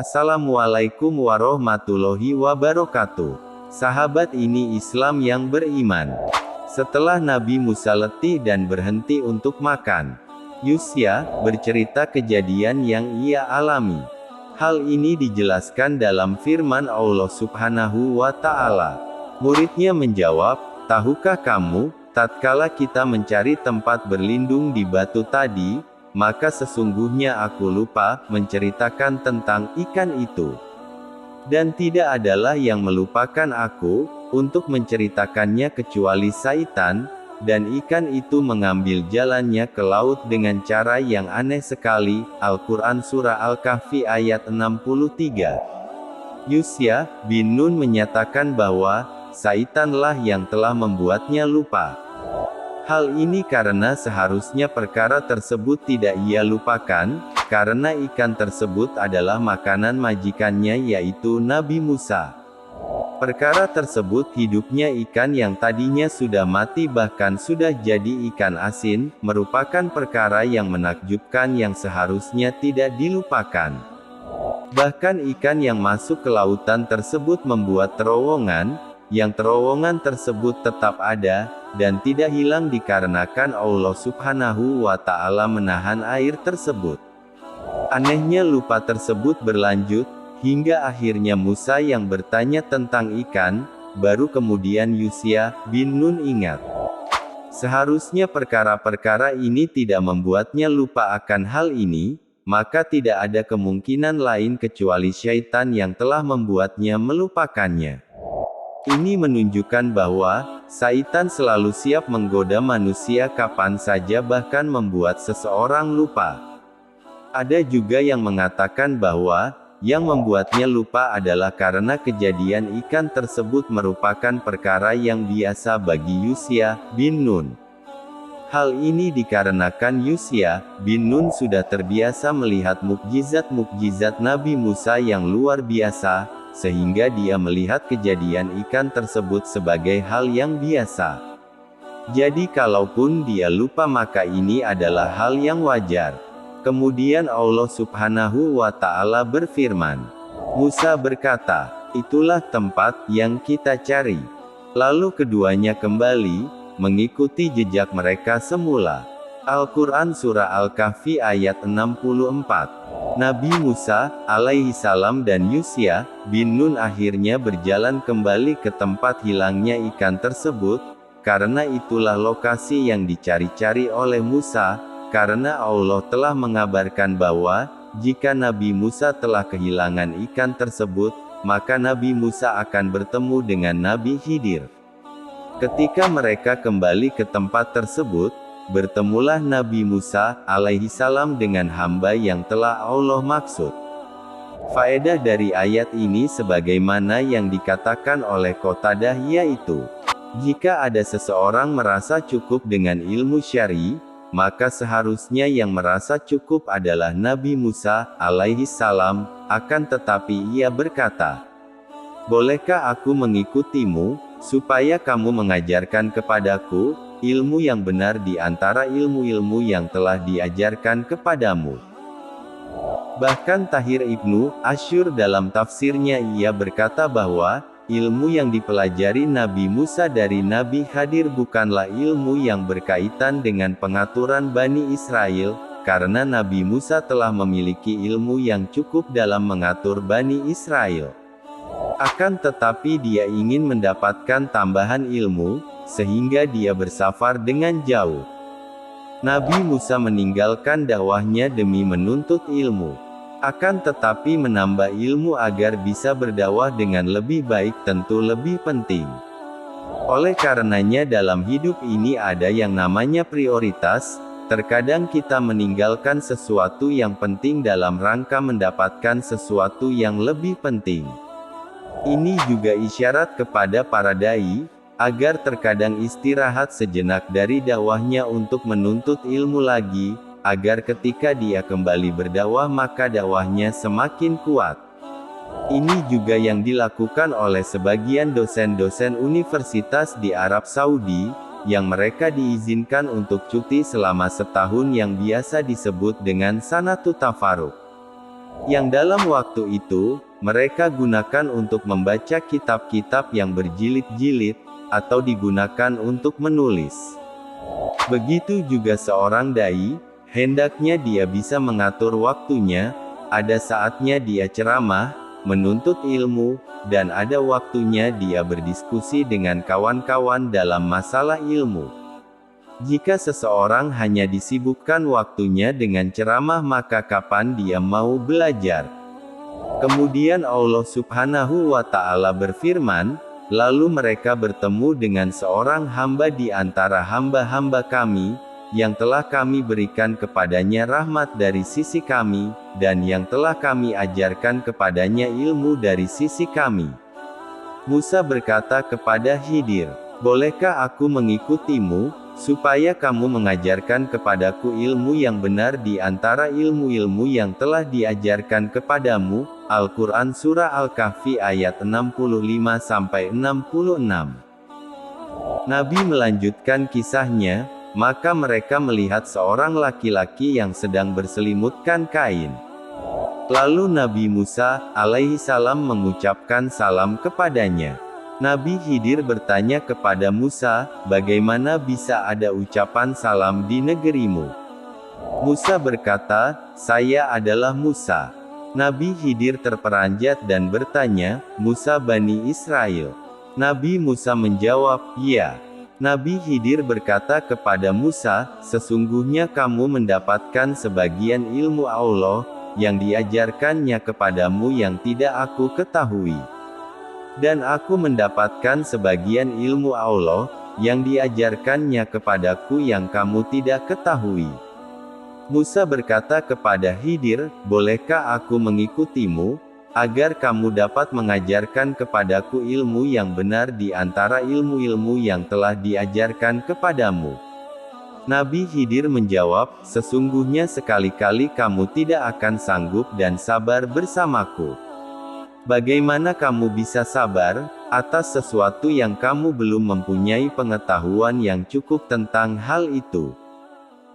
Assalamualaikum warahmatullahi wabarakatuh. Sahabat ini Islam yang beriman. Setelah Nabi Musa letih dan berhenti untuk makan, Yusya bercerita kejadian yang ia alami. Hal ini dijelaskan dalam firman Allah Subhanahu wa Ta'ala. Muridnya menjawab, "Tahukah kamu, tatkala kita mencari tempat berlindung di batu tadi, maka sesungguhnya aku lupa menceritakan tentang ikan itu. Dan tidak adalah yang melupakan aku untuk menceritakannya kecuali Syaitan, dan ikan itu mengambil jalannya ke laut dengan cara yang aneh sekali." Al-Quran Surah Al-Kahfi ayat 63. Yusya bin Nun menyatakan bahwa Syaitanlah yang telah membuatnya lupa. Hal ini karena seharusnya perkara tersebut tidak ia lupakan, karena ikan tersebut adalah makanan majikannya yaitu Nabi Musa. Perkara tersebut hidupnya ikan yang tadinya sudah mati bahkan sudah jadi ikan asin, merupakan perkara yang menakjubkan yang seharusnya tidak dilupakan. Bahkan ikan yang masuk ke lautan tersebut membuat terowongan, yang terowongan tersebut tetap ada, dan tidak hilang dikarenakan Allah Subhanahu wa Ta'ala menahan air tersebut. Anehnya lupa tersebut berlanjut, hingga akhirnya Musa yang bertanya tentang ikan, baru kemudian Yusya bin Nun ingat. Seharusnya perkara-perkara ini tidak membuatnya lupa akan hal ini, maka tidak ada kemungkinan lain kecuali syaitan yang telah membuatnya melupakannya. Ini menunjukkan bahwa syaitan selalu siap menggoda manusia kapan saja bahkan membuat seseorang lupa. Ada juga yang mengatakan bahwa yang membuatnya lupa adalah karena kejadian ikan tersebut merupakan perkara yang biasa bagi Yusya bin Nun. Hal ini dikarenakan Yusya bin Nun sudah terbiasa melihat mukjizat-mukjizat Nabi Musa yang luar biasa, sehingga dia melihat kejadian ikan tersebut sebagai hal yang biasa. Jadi kalaupun dia lupa maka ini adalah hal yang wajar. Kemudian Allah Subhanahu wa Ta'ala berfirman. Musa berkata, "Itulah tempat yang kita cari." Lalu keduanya kembali, mengikuti jejak mereka semula. Al-Quran Surah Al-Kahfi ayat 64. Nabi Musa, alaihi salam dan Yusya bin Nun akhirnya berjalan kembali ke tempat hilangnya ikan tersebut, karena itulah lokasi yang dicari-cari oleh Musa, karena Allah telah mengabarkan bahwa, jika Nabi Musa telah kehilangan ikan tersebut, maka Nabi Musa akan bertemu dengan Nabi Khidir. Ketika mereka kembali ke tempat tersebut, bertemulah Nabi Musa, alaihi salam dengan hamba yang telah Allah maksud. Faedah dari ayat ini sebagaimana yang dikatakan oleh Qatadah yaitu, jika ada seseorang merasa cukup dengan ilmu syar'i, maka seharusnya yang merasa cukup adalah Nabi Musa, alaihi salam, akan tetapi ia berkata, "Bolehkah aku mengikutimu, supaya kamu mengajarkan kepadaku ilmu yang benar di antara ilmu-ilmu yang telah diajarkan kepadamu?" Bahkan Tahir Ibnu Asyur dalam tafsirnya ia berkata bahwa, ilmu yang dipelajari Nabi Musa dari Nabi Khidir bukanlah ilmu yang berkaitan dengan pengaturan Bani Israel, karena Nabi Musa telah memiliki ilmu yang cukup dalam mengatur Bani Israel. Akan tetapi dia ingin mendapatkan tambahan ilmu, sehingga dia bersafar dengan jauh. Nabi Musa meninggalkan dakwahnya demi menuntut ilmu. Akan tetapi menambah ilmu agar bisa berdakwah dengan lebih baik tentu lebih penting. Oleh karenanya dalam hidup ini ada yang namanya prioritas, terkadang kita meninggalkan sesuatu yang penting dalam rangka mendapatkan sesuatu yang lebih penting. Ini juga isyarat kepada para dai, agar terkadang istirahat sejenak dari dakwahnya untuk menuntut ilmu lagi, agar ketika dia kembali berdakwah maka dakwahnya semakin kuat. Ini juga yang dilakukan oleh sebagian dosen-dosen universitas di Arab Saudi, yang mereka diizinkan untuk cuti selama setahun yang biasa disebut dengan sanatu tafarruq. yang dalam waktu itu, mereka gunakan untuk membaca kitab-kitab yang berjilid-jilid, atau digunakan untuk menulis. Begitu juga seorang dai, hendaknya dia bisa mengatur waktunya, ada saatnya dia ceramah, menuntut ilmu, dan ada waktunya dia berdiskusi dengan kawan-kawan dalam masalah ilmu. Jika seseorang hanya disibukkan waktunya dengan ceramah, maka kapan dia mau belajar? Kemudian Allah Subhanahu wa Ta'ala berfirman, lalu mereka bertemu dengan seorang hamba di antara hamba-hamba kami, yang telah kami berikan kepadanya rahmat dari sisi kami, dan yang telah kami ajarkan kepadanya ilmu dari sisi kami. Musa berkata kepada Khidir, bolehkah aku mengikutimu, supaya kamu mengajarkan kepadaku ilmu yang benar di antara ilmu-ilmu yang telah diajarkan kepadamu? Al-Quran Surah Al-Kahfi ayat 65-66. Nabi melanjutkan kisahnya, maka mereka melihat seorang laki-laki yang sedang berselimutkan kain. Lalu Nabi Musa, alaihi salam mengucapkan salam kepadanya. Nabi Khidir bertanya kepada Musa, bagaimana bisa ada ucapan salam di negerimu? Musa berkata, saya adalah Musa. Nabi Khidir terperanjat dan bertanya, Musa Bani Israel. Nabi Musa menjawab, ya. Nabi Khidir berkata kepada Musa, sesungguhnya kamu mendapatkan sebagian ilmu Allah, yang diajarkannya kepadamu yang tidak aku ketahui. Dan aku mendapatkan sebagian ilmu Allah, yang diajarkannya kepadaku yang kamu tidak ketahui. Musa berkata kepada Khidir, bolehkah aku mengikutimu, agar kamu dapat mengajarkan kepadaku ilmu yang benar di antara ilmu-ilmu yang telah diajarkan kepadamu? Nabi Khidir menjawab, sesungguhnya sekali-kali kamu tidak akan sanggup dan sabar bersamaku. Bagaimana kamu bisa sabar atas sesuatu yang kamu belum mempunyai pengetahuan yang cukup tentang hal itu?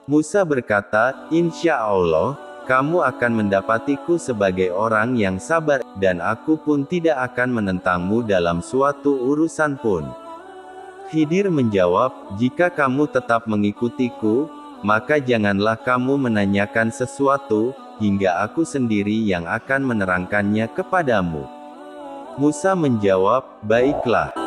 Musa berkata, insya Allah, kamu akan mendapatiku sebagai orang yang sabar, dan aku pun tidak akan menentangmu dalam suatu urusan pun. Khidir menjawab, jika kamu tetap mengikutiku, maka janganlah kamu menanyakan sesuatu, hingga aku sendiri yang akan menerangkannya kepadamu. Musa menjawab, baiklah.